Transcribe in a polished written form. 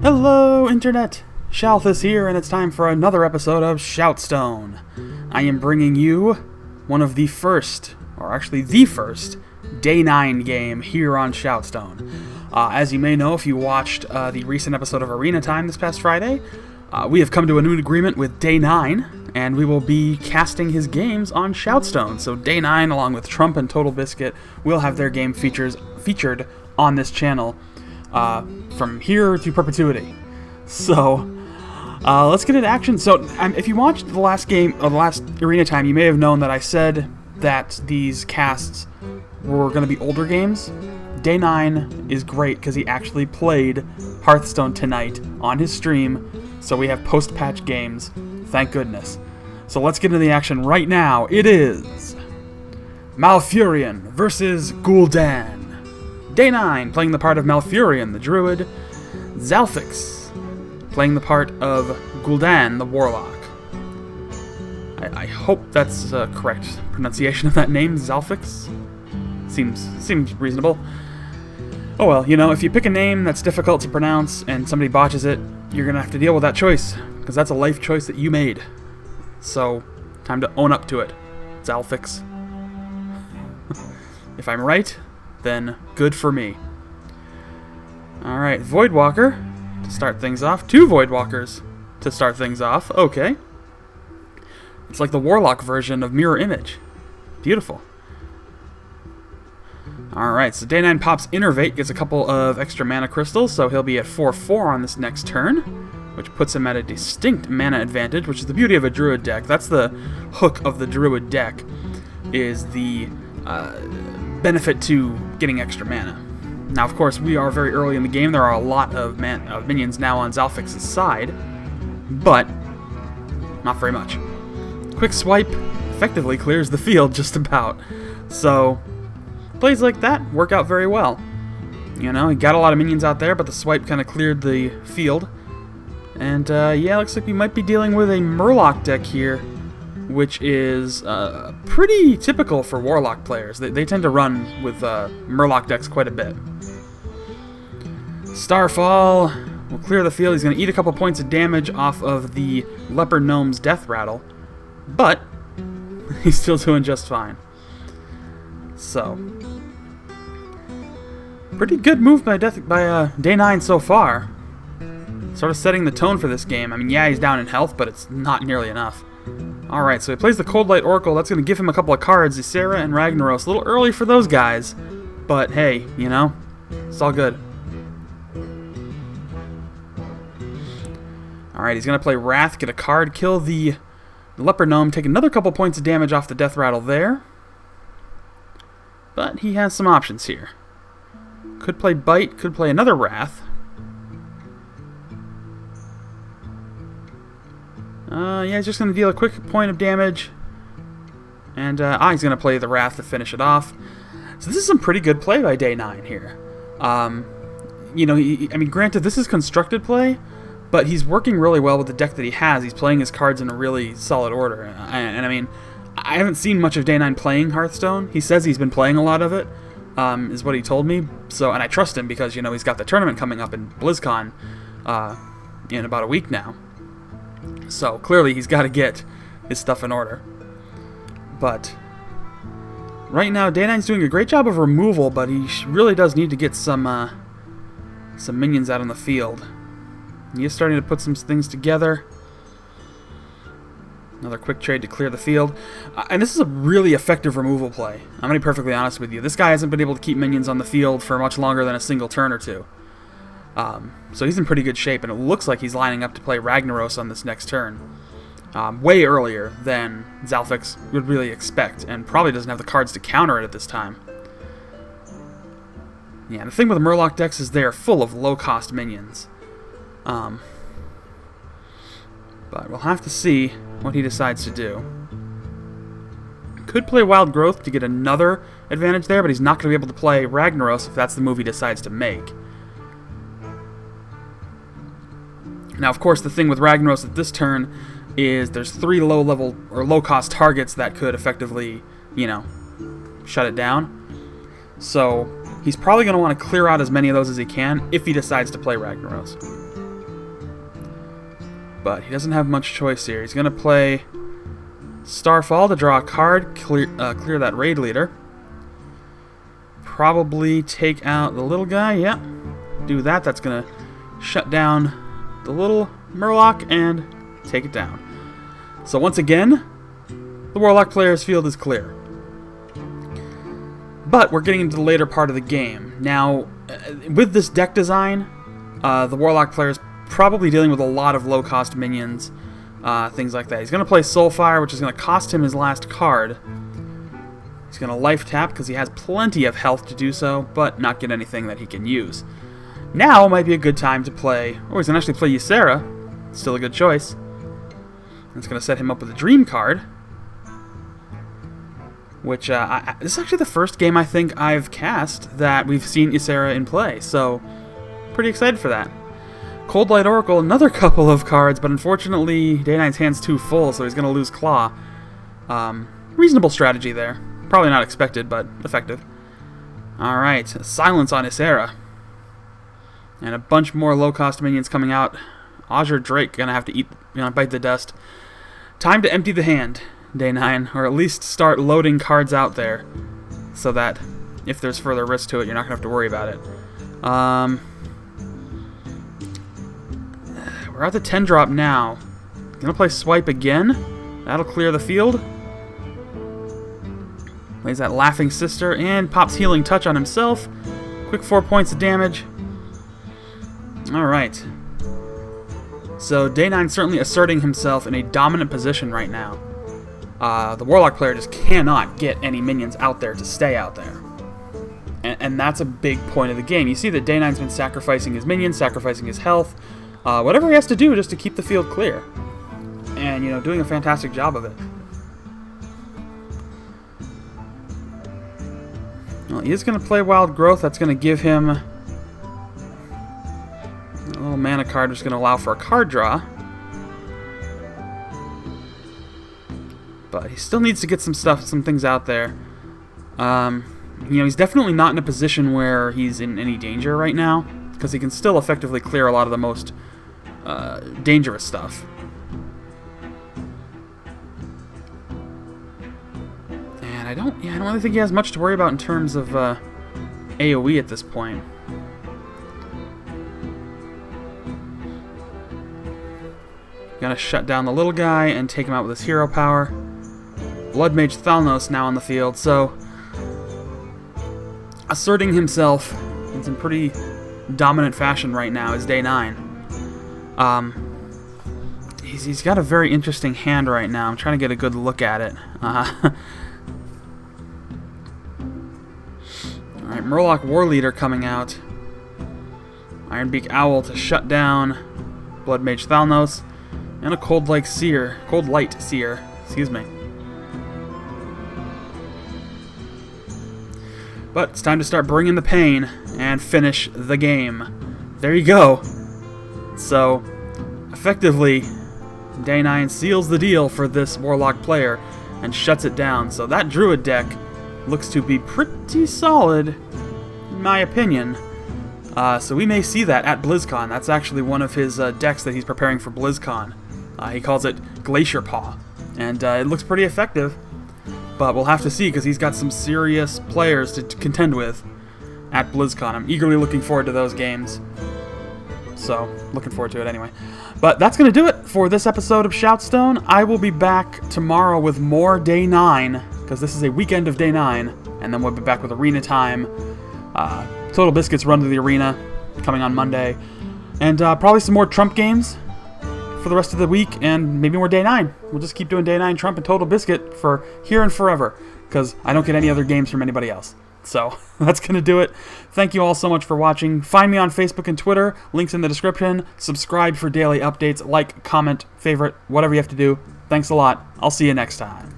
Hello, Internet! Zalphx here, and it's time for another episode of ShoutStone. I am bringing you one of the first, or actually the first, Day 9 game here on ShoutStone. As you may know, if you watched the recent episode of Arena Time this past Friday, we have come to a new agreement with Day 9, and we will be casting his games on ShoutStone. So Day 9, along with Trump and Total Biscuit, will have their game featured on this channel from here to perpetuity. So let's get into action. So if you watched the last game, or the last Arena Time, you may have known that I said that these casts were going to be older games. Day 9 is great because he actually played Hearthstone tonight on his stream, so we have post-patch games, thank goodness. So let's get into the action right now. It is Malfurion versus Gul'dan. Day 9, playing the part of Malfurion, the Druid. Zalphx, playing the part of Gul'dan, the Warlock. I hope that's a correct pronunciation of that name, Zalphx. Seems reasonable. Oh well, you know, if you pick a name that's difficult to pronounce and somebody botches it, you're gonna have to deal with that choice, because that's a life choice that you made. So, time to own up to it, Zalphx. If I'm right, then good for me. Alright, Voidwalker to start things off. 2 Voidwalkers to start things off. Okay. It's like the Warlock version of Mirror Image. Beautiful. Alright, so Day 9 pops Innervate, gets a couple of extra mana crystals, so he'll be at 4/4 on this next turn, which puts him at a distinct mana advantage, which is the beauty of a Druid deck. That's the hook of the Druid deck, is the benefit to getting extra mana. Now, of course, we are very early in the game. There are a lot of minions now on Zalphx's side, but not very much. Quick Swipe effectively clears the field just about, so plays like that work out very well. You know, he got a lot of minions out there, but the swipe kind of cleared the field. And yeah, looks like we might be dealing with a Murloc deck here, which is pretty typical for Warlock players. They tend to run with Murloc decks quite a bit. Starfall will clear the field. He's going to eat a couple points of damage off of the Leopard Gnome's Death Rattle, but he's still doing just fine. So, pretty good move by Day 9 so far. Sort of setting the tone for this game. I mean, yeah, he's down in health, but it's not nearly enough. Alright, so he plays the Cold Light Oracle. That's going to give him a couple of cards, Ysera and Ragnaros. A little early for those guys, but hey, you know, it's all good. Alright, he's going to play Wrath, get a card, kill the Leopard Gnome, take another couple points of damage off the Death Rattle there. But he has some options here. Could play Bite, could play another Wrath. Yeah, he's just going to deal a quick point of damage. And he's going to play the Wrath to finish it off. So this is some pretty good play by Day 9 here. You know, I mean, granted, this is constructed play, but he's working really well with the deck that he has. He's playing his cards in a really solid order. And I mean, I haven't seen much of Day 9 playing Hearthstone. He says he's been playing a lot of it, is what he told me. So, and I trust him because, you know, he's got the tournament coming up in BlizzCon in about a week now. So, clearly he's got to get his stuff in order. But right now, Day 9's doing a great job of removal, but he really does need to get some minions out on the field. He is starting to put some things together. Another quick trade to clear the field. And this is a really effective removal play. I'm going to be perfectly honest with you. This guy hasn't been able to keep minions on the field for much longer than a single turn or two. So he's in pretty good shape, and it looks like he's lining up to play Ragnaros on this next turn. Way earlier than Zalphx would really expect, and probably doesn't have the cards to counter it at this time. Yeah, the thing with Murloc decks is they are full of low-cost minions. But we'll have to see what he decides to do. Could play Wild Growth to get another advantage there, but he's not going to be able to play Ragnaros if that's the move he decides to make. Now, of course, the thing with Ragnaros at this turn is there's 3 low-level or low-cost targets that could effectively, you know, shut it down. So he's probably going to want to clear out as many of those as he can if he decides to play Ragnaros. But he doesn't have much choice here. He's going to play Starfall to draw a card, clear that raid leader. Probably take out the little guy, yeah. Do that, that's going to shut down the little Murloc and take it down. So once again, the Warlock player's field is clear. But we're getting into the later part of the game. Now, with this deck design, the Warlock player is probably dealing with a lot of low-cost minions, things like that. He's going to play Soulfire, which is going to cost him his last card. He's going to life tap because he has plenty of health to do so, but not get anything that he can use. Now might be a good time to play, or he's going to actually play Ysera. Still a good choice. It's going to set him up with a Dream card, which this is actually the first game I think I've cast that we've seen Ysera in play, so pretty excited for that. Cold Light Oracle, another couple of cards, but unfortunately Day9's hand's too full, so he's going to lose Claw. Reasonable strategy there. Probably not expected, but effective. Alright, silence on Ysera. And a bunch more low-cost minions coming out. Azure Drake going to have to bite the dust. Time to empty the hand, Day9, or at least start loading cards out there, so that if there's further risk to it, you're not going to have to worry about it. We're at the 10 drop now. Gonna play Swipe again. That'll clear the field. Plays that Laughing Sister and pops Healing Touch on himself. Quick 4 points of damage. Alright. So Day9 certainly asserting himself in a dominant position right now. The Warlock player just cannot get any minions out there to stay out there. And that's a big point of the game. You see that Day9's been sacrificing his minions, sacrificing his health, whatever he has to do just to keep the field clear. And, doing a fantastic job of it. Well, he is going to play Wild Growth. That's going to give him a little mana card, which is going to allow for a card draw. But he still needs to get some things out there. He's definitely not in a position where he's in any danger right now, because he can still effectively clear a lot of the most dangerous stuff. And I don't really think he has much to worry about in terms of AoE at this point. Gonna shut down the little guy and take him out with his hero power. Blood Mage Thalnos now on the field, so asserting himself in some pretty dominant fashion right now is Day9. He's got a very interesting hand right now. I'm trying to get a good look at it. Alright, Murloc Warleader coming out. Ironbeak Owl to shut down Blood Mage Thalnos. And a Cold Light Seer, excuse me. But it's time to start bringing the pain and finish the game. There you go. So, effectively, Day9 seals the deal for this Warlock player and shuts it down. So that Druid deck looks to be pretty solid, in my opinion. So we may see that at BlizzCon. That's actually one of his decks that he's preparing for BlizzCon. He calls it Glacier Paw, and it looks pretty effective. But we'll have to see, because he's got some serious players to contend with at BlizzCon. I'm eagerly looking forward to those games. So, looking forward to it anyway. But that's going to do it for this episode of ShoutStone. I will be back tomorrow with more Day9, because this is a weekend of Day9, and then we'll be back with Arena time. Total Biscuits Run to the Arena coming on Monday. And probably some more Trump games for the rest of the week, and maybe more Day9. We'll just keep doing Day9 Trump and Total Biscuit for here and forever, because I don't get any other games from anybody else. So, that's going to do it. Thank you all so much for watching. Find me on Facebook and Twitter. Links in the description. Subscribe for daily updates. Like, comment, favorite, whatever you have to do. Thanks a lot. I'll see you next time.